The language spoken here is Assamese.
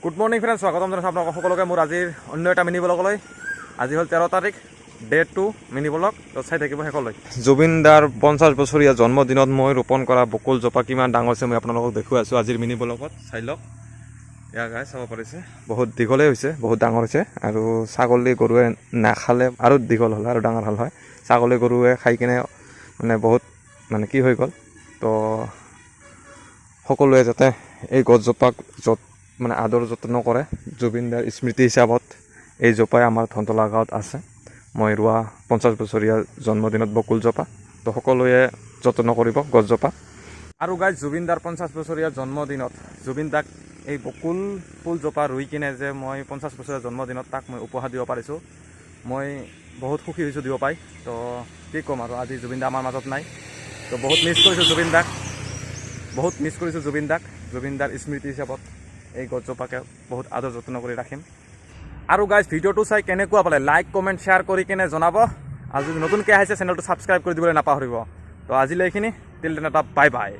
গুড মৰ্নিং ফ্ৰেণ্ডছ, স্বাগতম জনাইছোঁ আপোনালোক সকলোকে মোৰ আজিৰ অন্য এটা মিনি ব্লগলৈ। আজি হ'ল 13 তাৰিখ, ডে 2 মিনি ব্লগ। তো চাই থাকিব শেষলৈ। জুবিন দাৰ 50 বছৰীয়া জন্মদিনত মই ৰোপণ কৰা বকুল জোপা কিমান ডাঙৰ হৈছে মই আপোনালোকক দেখুৱাই আছোঁ আজিৰ মিনি ব্লগত। চাই লওক, এয়া গাই চাব পাৰিছে, বহুত দীঘলেই হৈছে, বহুত ডাঙৰ হৈছে। আৰু ছাগলী গৰুৱে নাখালে আৰু দীঘল হ'ল আৰু ডাঙৰ হ'ল হয়। ছাগলী গৰুৱে খাই কিনে মানে বহুত মানে কি হৈ গ'ল। তো সকলোৱে যাতে এই গছজোপাক য'ত মানে আদৰ যত্ন কৰে, জুবিন দাৰ স্মৃতি হিচাপত এই জোপাই আমাৰ ধনতলা গাঁৱত আছে। মই ৰোৱা 50 বছৰীয়া জন্মদিনত বকুল জোপা। তো সকলোৱে যত্ন কৰিব গছজোপা। আৰু গাই জুবিন দাৰ 50 বছৰীয়া জন্মদিনত জুবিন দাক এই বকুল ফুলজোপা ৰুই কিনে যে মই 50 বছৰীয়া জন্মদিনত তাক মই উপহাৰ দিব পাৰিছোঁ, মই বহুত সুখী হৈছোঁ দিব পাই। তো কি ক'ম আৰু, আজি জুবিন দা আমাৰ মাজত নাই। তো বহুত মিছ কৰিছোঁ জুবিন দাক, বহুত মিছ কৰিছোঁ জুবিন দাক। জুবিন দাৰ স্মৃতি হিচাপত এই গছজোপাকে বহুত আদৰ যত্ন কৰি ৰাখিম। আৰু গাইজ ভিডিঅ'টো চাই কেনেকুৱা পালে লাইক কমেণ্ট শ্বেয়াৰ কৰি কিনে জনাব। আৰু যদি নতুনকৈ আহিছে চেনেলটো ছাবস্ক্ৰাইব কৰি দিবলৈ নাপাহৰিব। তো আজিলৈ এইখিনি, টিল দেন এটা বাই বাই।